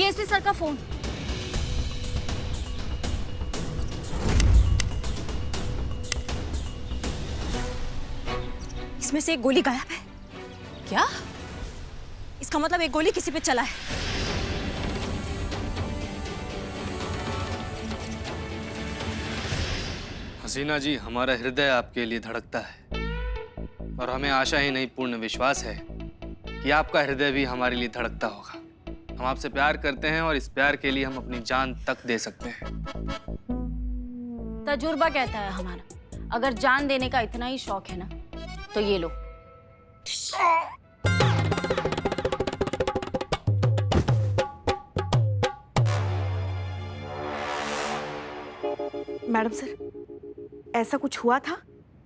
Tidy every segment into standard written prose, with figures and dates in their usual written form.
DSP sir का phone. इसमें से एक गोली गायब है। क्या? इसका मतलब एक गोली किसी पे चला है। हसीना जी, हमारा हृदय आपके लिए धड़कता है और हमें आशा ही नहीं पूर्ण विश्वास है कि आपका हृदय भी हमारे लिए धड़कता होगा। हम आपसे प्यार करते हैं और इस प्यार के लिए हम अपनी जान तक दे सकते हैं। तजुर्बा कहता है हमारा, अगर जान देने का इतना ही शौक है ना तो ये लो। मैडम सर, ऐसा कुछ हुआ था?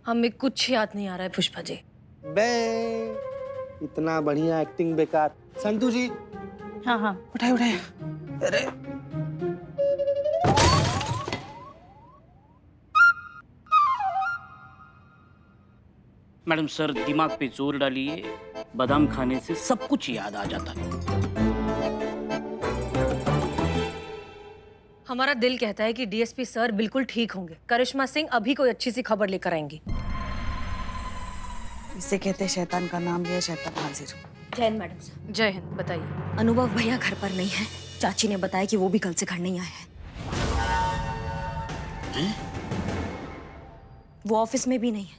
हमें कुछ याद नहीं आ रहा है पुष्पा जी। बे इतना बढ़िया एक्टिंग बेकार। संतू जी हाँ हाँ, उठाए उठाए। अरे मैडम सर, दिमाग पे जोर डालिए, बादाम खाने से सब कुछ याद आ जाता है। हमारा दिल कहता है कि डीएसपी सर बिल्कुल ठीक होंगे। करिश्मा सिंह अभी कोई अच्छी सी खबर लेकर आएंगी। इसे कहते हैं शैतान का नाम लिया शैतान हाजिर। जय हिंद मैडम सर। जय हिंद। बताइए। अनुभव भैया घर पर नहीं है। चाची ने बताया कि वो भी कल से घर नहीं आए हैं। वो ऑफिस में भी नहीं है।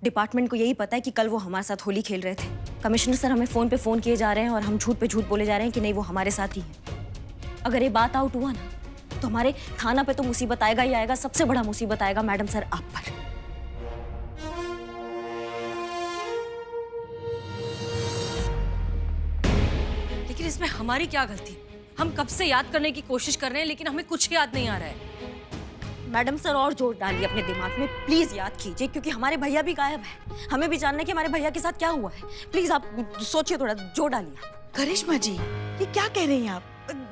डिपार्टमेंट को यही पता है कि कल वो हमारे साथ होली खेल रहे थे। कमिश्नर सर हमें फोन पे फोन किए जा रहे हैं और हम झूठ पे झूठ बोले जा रहे हैं कि नहीं वो हमारे साथ ही है। अगर ये बात आउट हुआ ना तो हमारे थाना पे तो मुसीबत आएगा ही आएगा। सबसे बड़ा मुसीबत आएगा मैडम सर आप पर। लेकिन इसमें हमारी क्या गलती? हम कब से याद करने की कोशिश कर रहे हैं लेकिन हमें कुछ याद नहीं आ रहा है। मैडम सर और जोर डालिए अपने दिमाग में, प्लीज याद कीजिए, क्योंकि हमारे भैया भी गायब है। हमें भी जानना है कि हमारे भैया के साथ क्या हुआ है। प्लीज आप सोचिए, थोड़ा जोर डालिए। करिश्मा जी, ये क्या कह रही हैं आप?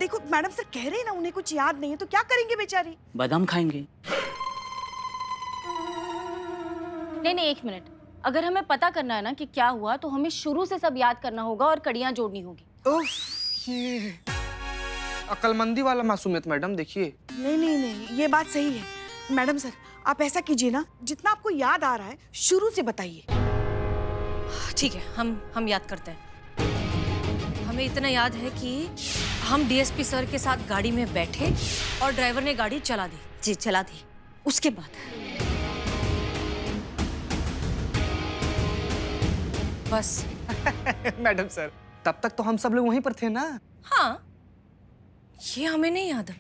देखो मैडम सर कह रहे हैं ना उन्हें कुछ याद नहीं है, तो क्या करेंगे बेचारी? बादाम खाएंगे। नहीं, एक मिनट। अगर हमें पता करना है ना कि क्या हुआ तो हमें शुरू से सब याद करना होगा और कड़ियां जोड़नी होगी। उफ, ये अक्लमंदी वाला मासूमियत मैडम। देखिए नहीं नहीं नहीं, ये बात सही है। मैडम सर आप ऐसा कीजिए ना, जितना आपको याद आ रहा है शुरू से बताइए। ठीक है, हम याद करते हैं। हमें इतना याद है कि हम डीएसपी सर के साथ गाड़ी में बैठे और ड्राइवर ने गाड़ी चला दी। जी चला दी। उसके बाद बस। मैडम सर तब तक तो हम सब लोग वहीं पर थे ना। हाँ, ये हमें नहीं याद है।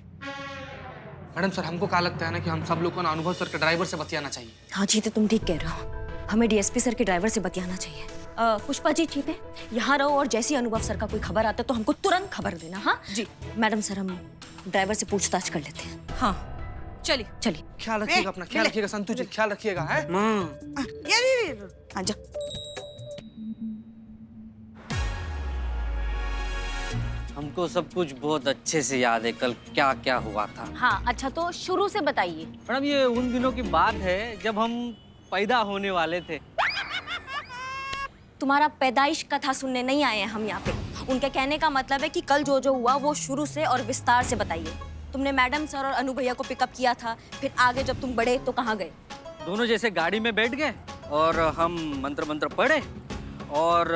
मैडम सर हमको क्या लगता है ना कि हम सब लोग को ना अनुभव सर के ड्राइवर से बतियाना चाहिए। हाँ जीते, तुम ठीक कह रहे हो। हमें डीएसपी सर के ड्राइवर से बतियाना चाहिए। पुष्पा जी जीते यहाँ रहो और जैसे ही अनुभव सर का कोई खबर आता है तो हमको तुरंत खबर देना। हाँ जी मैडम सर, हम ड्राइवर से पूछताछ कर लेते हैं। हाँ चलिए। चलिए। ख्याल रखिएगा अपना, ख्याल रखिएगा संतू जी, ख्याल रखिएगा। है ये हाँ जा। हमको सब कुछ बहुत अच्छे से याद है, कल क्या क्या हुआ था। हाँ अच्छा, तो शुरू से बताइए। मैडम ये उन दिनों की बात है जब हम पैदा होने वाले थे। तुम्हारा पैदाइश कथा सुनने नहीं आए हैं हम यहाँ पे। उनके कहने का मतलब है कि कल जो जो हुआ वो शुरू से और विस्तार से बताइए। तुमने मैडम सर और अनु भैया को पिकअप किया था, फिर आगे जब तुम बढ़े तो कहाँ गए? दोनों जैसे गाड़ी में बैठ गए और हम मंत्र मंत्र पढ़े और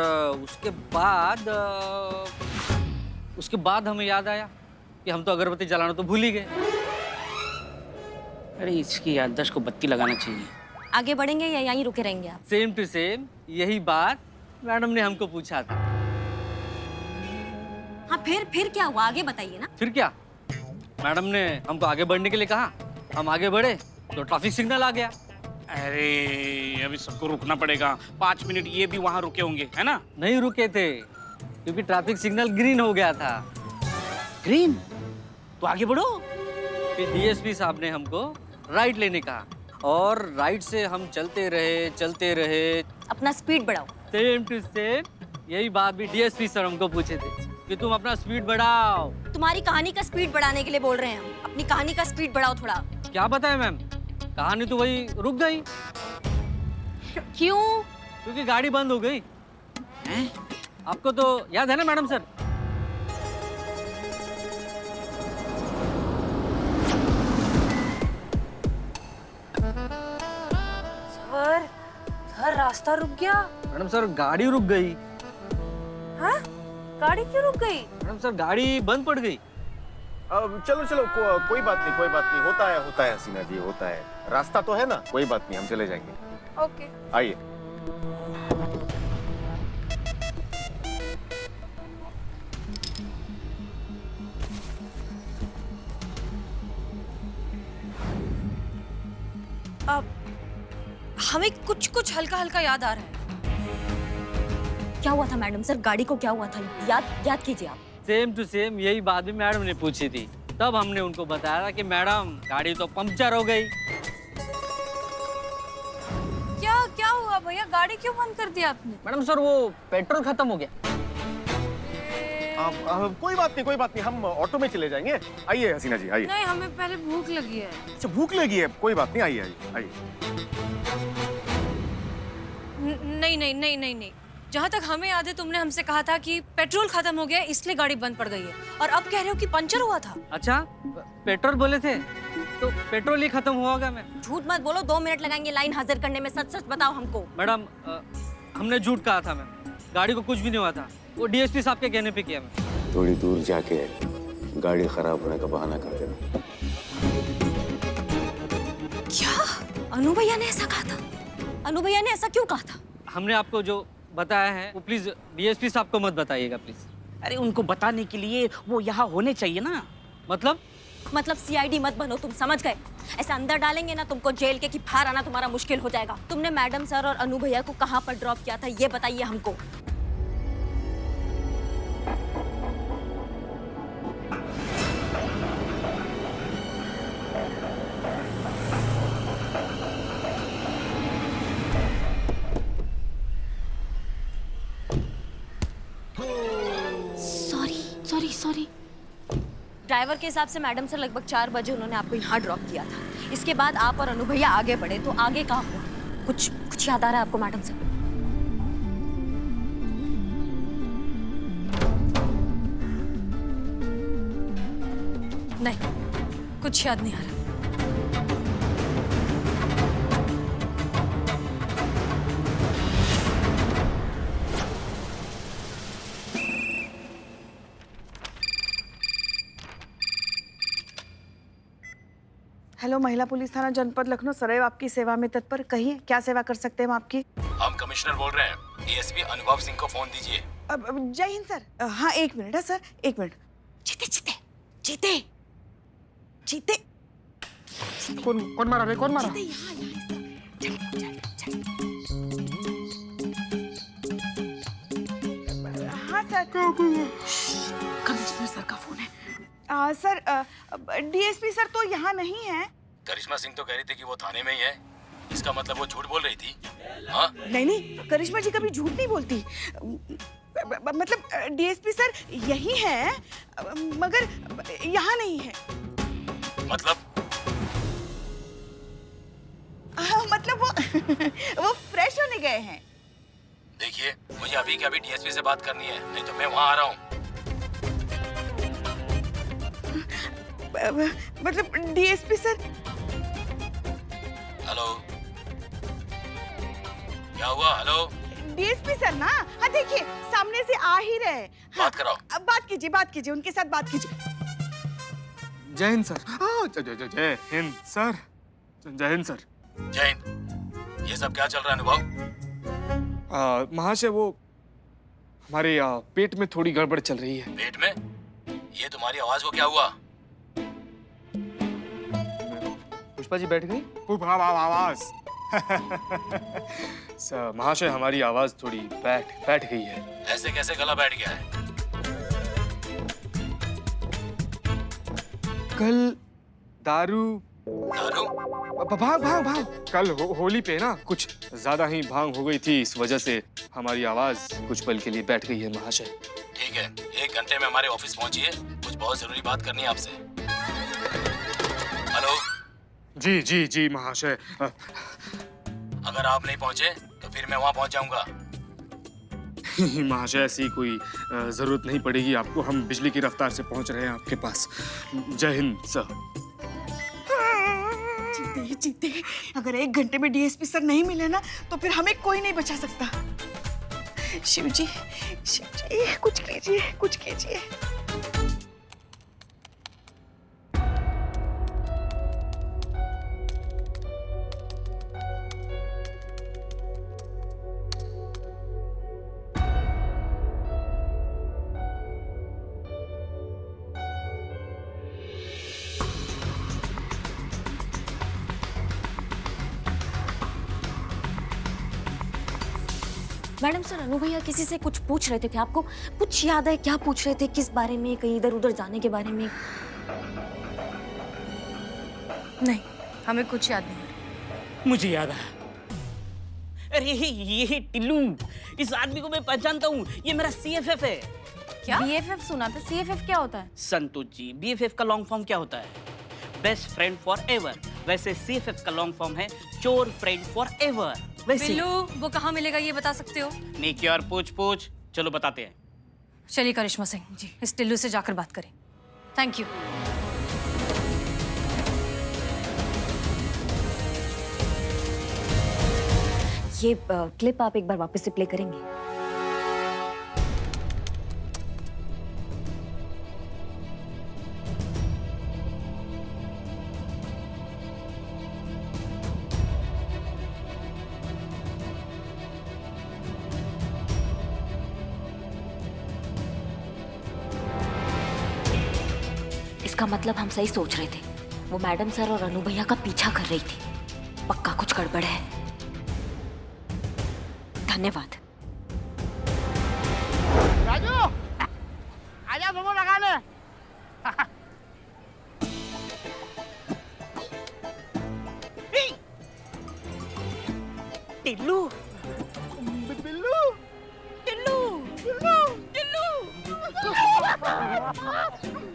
उसके बाद हमें याद आया कि हम तो अगरबत्ती जलाना तो भूल ही गए। अरे इसकी याददाश्त को बत्ती लगाना चाहिए। आगे बढ़ेंगे या यहीं रुके रहेंगे आप? सेम टू सेम यही बात मैडम ने हमको पूछा था। हाँ फिर क्या हुआ, आगे बताइए ना। फिर क्या, मैडम ने हमको आगे बढ़ने के लिए कहा, हम आगे बढ़े तो ट्रैफिक सिग्नल आ गया। अरे अभी सबको रुकना पड़ेगा, 5 मिनट ये भी वहाँ रुके होंगे, है ना? नहीं रुके थे क्योंकि ट्रैफिक सिग्नल ग्रीन हो गया था। ग्रीन? तो आगे बढ़ो। फिर डीएसपी साहब ने हमको राइट लेने कहा और राइट से हम चलते रहे। अपना स्पीड बढ़ाओ। सेम टू सेम यही बात भी डीएसपी सर हमको पूछे थे कि तुम अपना स्पीड बढ़ाओ। तुम्हारी कहानी का स्पीड बढ़ाने के लिए बोल रहे हैं हम। अपनी कहानी का स्पीड बढ़ाओ थोड़ा। क्या बताएं मैम, कहानी तो वही रुक गई। क्यों? क्योंकि गाड़ी बंद हो गई। आपको तो याद है ना मैडम सर? रास्ता रुक गया। मैडम सर गाड़ी रुक गई। हाँ? गाड़ी क्यों रुक गई? मैडम सर गाड़ी बंद पड़ गई। चलो चलो कोई बात नहीं, कोई बात नहीं, होता है हसीना जी, होता है। रास्ता तो है ना, कोई बात नहीं, हम चले जाएंगे। ओके। आइए। अब हमें कुछ कुछ हल्का हल्का याद आ रहा है। क्या हुआ था मैडम सर? गाड़ी को क्या हुआ था? याद कीजिए आप। सेम टू सेम यही बात भी मैडम ने पूछी थी। तब हमने उनको बताया था कि मैडम गाड़ी तो पंक्चर हो गई। क्या हुआ भैया? गाड़ी क्यों बंद कर दिया आपने? मैडम सर वो पेट्रोल खत्म हो गया। कोई बात नहीं, हम ऑटो में चले जाएंगे। आइए हसीना जी, आइए। नहीं, हमें पहले भूख लगी है। अच्छा, भूख लगी है, कोई बात नहीं, आइए आइए। नहीं। जहाँ तक हमें याद है तुमने हमसे कहा था कि पेट्रोल खत्म हो गया इसलिए गाड़ी बंद पड़ गई है, और अब कह रहे हो कि पंचर हुआ था। अच्छा पेट्रोल बोले थे तो पेट्रोल ही खत्म हुआ होगा। मैं झूठ मत बोलो, 2 मिनट लगाएंगे लाइन हाजिर करने में। सच सच बताओ हमको। मैडम हमने झूठ कहा था। मैं गाड़ी को कुछ भी नहीं हुआ था। वो डीएसपी साहब के कहने पे किया। मैं थोड़ी दूर जाके गाड़ी खराब होने का बहाना कर देना। क्या अनु भैया ने ऐसा कहा था? अनु भैया ने ऐसा क्यों कहा था? हमने आपको जो बताया है वो प्लीज डीएसपी साहब को मत बताइएगा प्लीज। अरे उनको बताने के लिए वो यहाँ होने चाहिए ना। मतलब सीआईडी मत बनो, तुम समझ गए? ऐसे अंदर डालेंगे ना तुमको जेल के कि बाहर आना तुम्हारा मुश्किल हो जाएगा। तुमने मैडम सर और अनु भैया को कहाँ पर ड्रॉप किया था ये बताइए हमको। सॉरी। ड्राइवर के हिसाब से मैडम सर लगभग 4 बजे उन्होंने आपको यहाँ ड्रॉप किया था। इसके बाद आप और अनु भैया आगे बढ़े, तो आगे कहाँ हुआ? कुछ याद आ रहा है आपको मैडम सर? नहीं, कुछ याद नहीं आ रहा। हेलो, महिला पुलिस थाना जनपद लखनऊ सदैव आपकी सेवा में तत्पर। कहिए, क्या सेवा कर सकते हैं हम आपकी? हम कमिश्नर बोल रहे हैं। डीएसपी अनुभव सिंह को फोन दीजिए। जय हिंद सर। हाँ, 1 मिनट है सर, 1 मिनट। जीते। कौन मारा रे? कौन मारा? हाँ सर, कमिश्नर सर का फोन है। सर, डीएसपी सर तो यहाँ नहीं है। करिश्मा सिंह तो कह रही थी कि वो थाने में ही है। इसका मतलब वो झूठ बोल रही थी। हाँ? नहीं, करिश्मा जी कभी झूठ नहीं बोलती। मतलब डीएसपी सर यही है, मगर यहाँ नहीं है। मतलब मतलब वो फ्रेश होने गए हैं। देखिए, मुझे अभी के अभी डीएसपी से बात करनी है, नहीं तो मैं वहाँ आ रहा हूँ। मतलब डीएसपी सर। हेलो, क्या हुआ? हेलो डीएसपी सर ना, हाँ देखिए सामने से आ ही रहे। बात कराओ। अब बात कीजिए, उनके साथ बात कीजिए। जय हिंद सर। जय हिंद सर। जय हिंद सर। जय हिंद। ये सब क्या चल रहा है अनुभव? महाशय वो हमारे पेट में थोड़ी गड़बड़ चल रही है। पेट में? ये तुम्हारी आवाज को क्या हुआ? पुष्पा जी बैठ गई? आवाज सर महाशय हमारी आवाज थोड़ी बैठ गई है। ऐसे कैसे गला बैठ गया है? कल दारू भांग? कल होली पे ना कुछ ज्यादा ही भांग हो गई थी, इस वजह से हमारी आवाज कुछ पल के लिए बैठ गई है महाशय। ठीक है, 1 घंटे में हमारे ऑफिस पहुंचिए, कुछ बहुत जरूरी बात करनी है आपसे। हेलो। जी महाशय। अगर आप नहीं पहुंचे तो फिर मैं वहां पहुंच जाऊंगा। महाशय ऐसी कोई जरूरत नहीं पड़ेगी आपको, हम बिजली की रफ्तार से पहुंच रहे हैं आपके पास। जय हिंद सर। जीते अगर 1 घंटे में डीएसपी सर नहीं मिले ना तो फिर हमें कोई नहीं बचा सकता। शिव जी कुछ कीजिए, कुछ कीजिए। मैडम सर, अनु भैया किसी से कुछ पूछ रहे थे आपको कुछ याद है? क्या पूछ रहे थे? किस बारे में? कहीं इधर उधर जाने के बारे में? नहीं, हमें कुछ याद नहीं। मुझे याद आया। अरे ये टिल्लू, इस आदमी को मैं पहचानता हूँ। ये मेरा CFF है। क्या? BFF सुना था, CFF क्या होता है? संतोष जी, BFF का लॉन्ग फॉर्म क्या होता है? Best friend for ever. वैसे CFF का लॉन्ग फॉर्म है चोर फ्रेंड फॉर एवर। वैसे बिल्लू, वो कहाँ मिलेगा ये बता सकते हो? नेकी और पूछ चलो बताते हैं। चलिए करिश्मा सिंह जी, इस टिल्लू से जाकर बात करें। Thank you. ये क्लिप आप एक बार वापस से प्ले करेंगे? इसका मतलब हम सही सोच रहे थे। वो मैडम सर और अनु भैया का पीछा कर रही थी। पक्का कुछ गड़बड़ है। धन्यवाद। राजू, आजा मोमो लगा ले। टिल्लू, बिल्लू, टिल्लू, बिल्लू,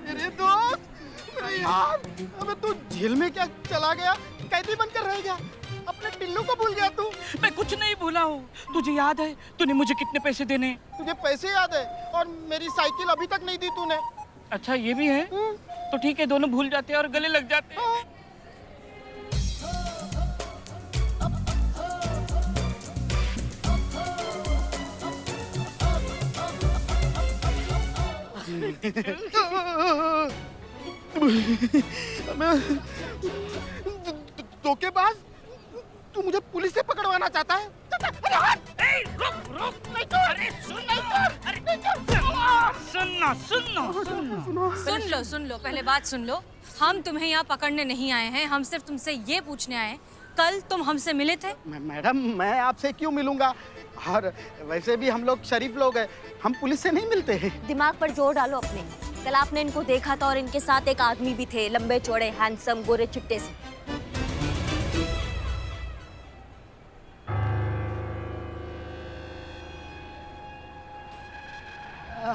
मेरे दोस्त, मेरे यार, अबे तू जेल में क्या चला गया? कैदी बनकर रह गया? अपने टिल्लू को भूल गया तू? मैं कुछ नहीं भूला हूँ। तुझे याद है तूने मुझे कितने पैसे देने? तुझे पैसे याद है और मेरी साइकिल अभी तक नहीं दी तूने। अच्छा ये भी है? तो ठीक है, दोनों भूल जाते हैं और गले लग जाते हैं। धोखेबाज, तू मुझे पुलिस से पकड़वाना चाहता है? सुन लो, पहले बात सुन लो। हम तुम्हें यहाँ पकड़ने नहीं आए हैं, हम सिर्फ तुमसे ये पूछने आए हैं, कल तुम हमसे मिले थे? मैडम, मैं आपसे क्यों मिलूंगा? और वैसे भी हम लोग शरीफ लोग हैं, हम पुलिस से नहीं मिलते हैं। दिमाग पर जोर डालो अपने। कल आपने इनको देखा था और इनके साथ एक आदमी भी थे, लंबे चौड़े, हैंडसम, गोरे चिट्टे से।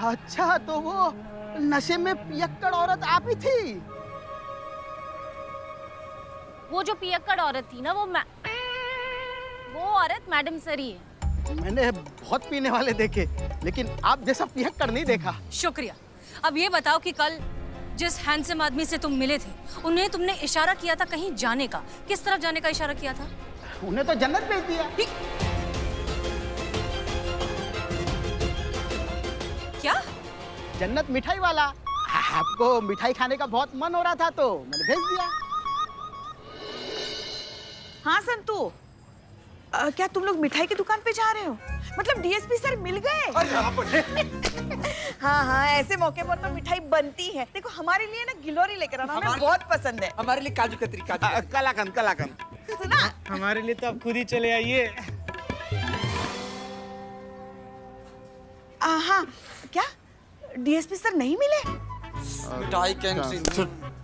अच्छा, तो वो नशे में पियक्कड़ औरत आप ही थी? वो जो पियक्कड़ औरत थी ना, वो औरत मैडम सर ही है। मैंने बहुत पीने वाले देखे, लेकिन आप जैसा पियक्कड़ नहीं देखा। शुक्रिया। अब ये बताओ कि कल जिस हैंडसम आदमी से तुम मिले थे, उन्हें तुमने इशारा किया था कहीं जाने का। किस तरफ जाने का इशारा किया था? उन्हें तो जन्नत भेज दिया। क्या? जन्नत मिठाई वाला। आपको मिठाई खाने का बहुत मन हो रहा था तो मैंने भेज दिया। हाँ संतू, क्या तुम लोग मिठाई की दुकान पे जा रहे हो? मतलब डीएसपी सर मिल गए? हाँ, ऐसे मौके पर तो मिठाई बनती है। देखो, हमारे लिए ना गिलोरी लेकर आना, हमें बहुत पसंद है। हमारे लिए काजू कतरी, कलाकंद। सुना? हमारे लिए तो आप खुद ही चले आइए। हाँ, क्या डीएसपी सर नहीं मिले? मिठाई कैंटीन।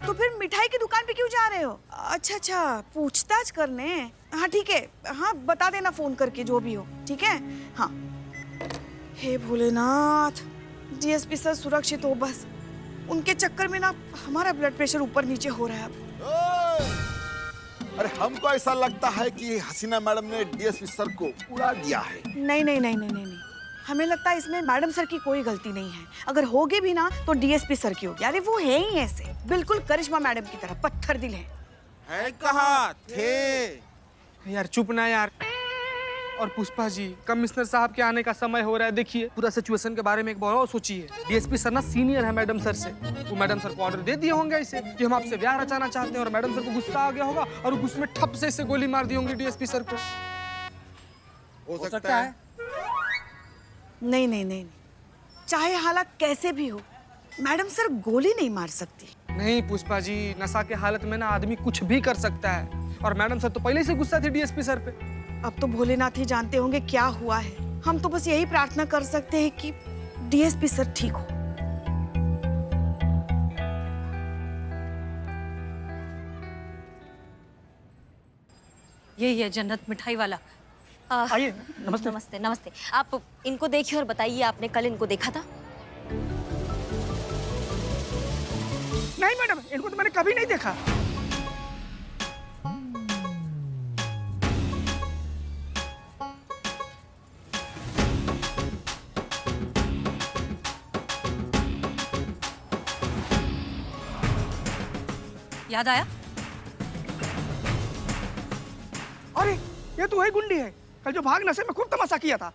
तो फिर मिठाई की दुकान पे क्यों जा रहे हो? अच्छा, पूछताछ करने। हाँ ठीक है, हाँ बता देना फोन करके जो भी हो, ठीक है? हाँ। हे भोलेनाथ, डीएसपी सर सुरक्षित हो बस। उनके चक्कर में ना हमारा ब्लड प्रेशर ऊपर नीचे हो रहा है अब। अरे हमको ऐसा लगता है कि हसीना मैडम ने डीएसपी सर को उड़ा दिया है। नहीं, हमें लगता है इसमें मैडम सर की कोई गलती नहीं है। अगर होगी भी ना तो डीएसपी सर की होगी। अरे वो है ही ऐसे, बिल्कुल करिश्मा मैडम की तरह पत्थर दिल है। है कहाँ थे? यार चुप ना यार। और पुष्पा जी, कमिश्नर साहब के आने का समय हो रहा है। देखिए पूरा सिचुएशन के बारे में एक बार और सोचिए। डीएसपी सर ना सीनियर है मैडम सर से। वो मैडम सर को ऑर्डर दे दिए होंगे इसे कि हम आपसे ब्याह रचाना चाहते हैं, और मैडम सर को गुस्सा आ गया होगा और वो गुस्से में ठप से इसे गोली मार दी होंगी डीएसपी सर को। हो सकता है। नहीं नहीं नहीं, चाहे हालात कैसे भी हो, मैडम सर गोली नहीं मार सकती। नहीं पुष्पा जी, नशा के हालत में ना आदमी कुछ भी कर सकता है, और मैडम सर तो पहले से गुस्सा थी डीएसपी सर पे। अब तो भोलेनाथ ही जानते होंगे क्या हुआ है। हम तो बस यही प्रार्थना कर सकते हैं कि डीएसपी सर ठीक हो। यही है जन्नत मिठाई वाला। आइए। नमस्ते नमस्ते नमस्ते। आप इनको देखिए और बताइए, आपने कल इनको देखा था? नहीं मैडम, इनको तो मैंने कभी नहीं देखा। याद आया? अरे ये तो वही गुंडी है, कल जो भाग नशे में खूब तमाशा किया था।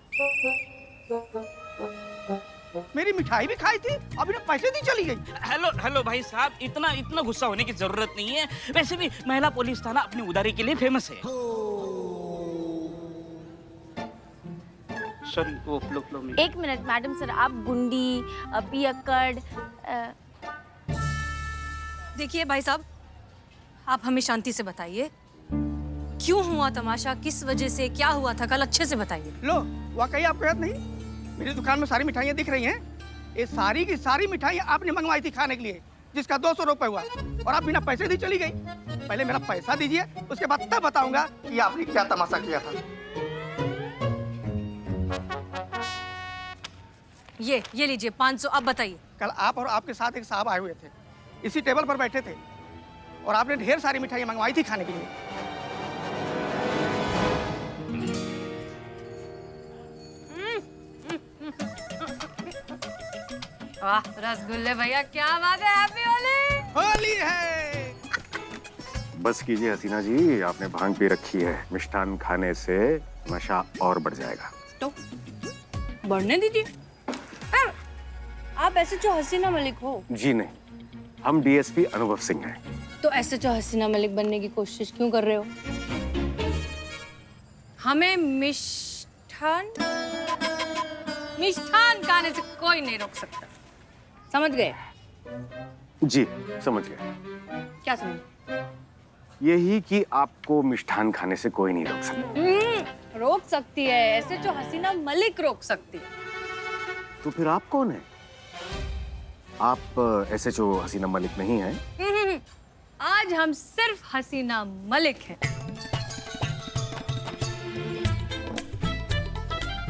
मेरी मिठाई भी खाई थी, अभी पैसे दी चली गई। हेलो हेलो भाई साहब, इतना गुस्सा होने की जरूरत नहीं है। वैसे भी महिला पुलिस थाना अपनी उदारी के लिए फेमस है। सॉरी, वो फ्लो में। एक मिनट मैडम सर, आप गुंडी पियक्कड़ देखिए भाई साहब, आप हमें शांति से बताइए, क्यों हुआ तमाशा, किस वजह से, क्या हुआ था कल, अच्छे से बताइए। लो, वाकई आपको याद नहीं? मेरी दुकान में सारी मिठाइयाँ दिख रही हैं। ये सारी की सारी मिठाइयाँ आपने मंगवाई थी खाने के लिए, जिसका 200 रुपए हुआ, और आप बिना पैसे दी चली गई। पहले मेरा पैसा दीजिए, उसके बाद तब बताऊंगा कि आपने क्या तमाशा किया था। ये लीजिए 500। अब बताइए। कल आप और आपके साथ एक साहब आए हुए थे, इसी टेबल पर बैठे थे, और आपने ढेर सारी मिठाइयाँ मंगवाई थी खाने के लिए। वाह रसगुल्ले भैया, क्या बात है, हैप्पी होली। होली है। बस कीजिए हसीना जी, आपने भांग पी रखी है। मिष्ठान खाने से नशा और बढ़ जाएगा। तो बढ़ने दीजिए। आप ऐसे जो हसीना मलिक हो? जी नहीं, हम डीएसपी अनुभव सिंह हैं। तो ऐसे जो हसीना मलिक बनने की कोशिश क्यों कर रहे हो? हमें मिष्ठान खाने से कोई नहीं रोक सकता, समझ गए? जी समझ गए। क्या समझ? यही कि आपको मिष्ठान खाने से कोई नहीं रोक सकता। रोक सकती है, ऐसे जो हसीना मलिक रोक सकती है। तो फिर आप कौन है? आप ऐसे जो हसीना मलिक नहीं हैं। आज हम सिर्फ हसीना मलिक हैं।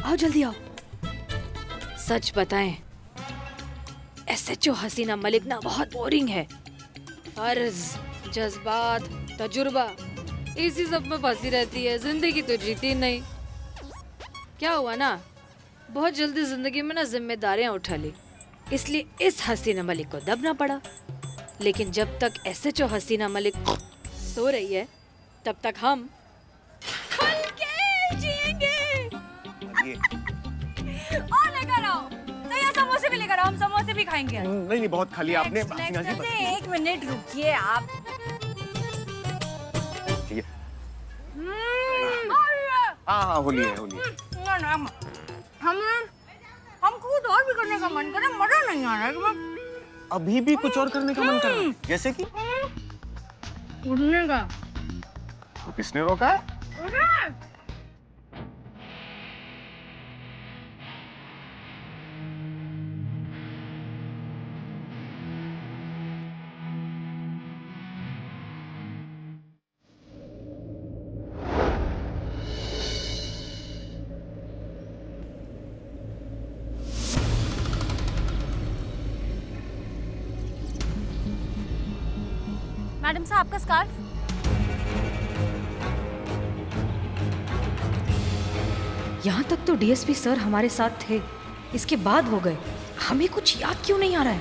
आओ जल्दी आओ। सच बताएं, ऐसे जो हसीना मलिक ना बहुत बोरिंग है। फर्ज, जज्बात, तजुर्बा, इसी सब में फंसी रहती है, जिंदगी तो जीती नहीं। क्या हुआ ना, बहुत जल्दी जिंदगी में ना जिम्मेदारियां उठा ली, इसलिए इस हसीना मलिक को दबना पड़ा। लेकिन जब तक ऐसे जो हसीना मलिक सो रही है, तब तक हम खुल के जिएंगे। और लेकर आओ, तो ये समोसे भी लेकर आओ, हम समोसे भी खाएंगे। नहीं बहुत खाली आपने। एक मिनट रुकिए आप। हाँ होली है, होली है। हम खुद और भी करने का मन करे, मजा नहीं आ रहा है। अभी भी कुछ और करने का मन कर रहा है, जैसे कि उड़ने का। तो किसने रोका है? मैडम साहब, आपका स्कार्फ। यहाँ तक तो डीएसपी सर हमारे साथ थे, इसके बाद हो गए। हमें कुछ याद क्यों नहीं आ रहा है?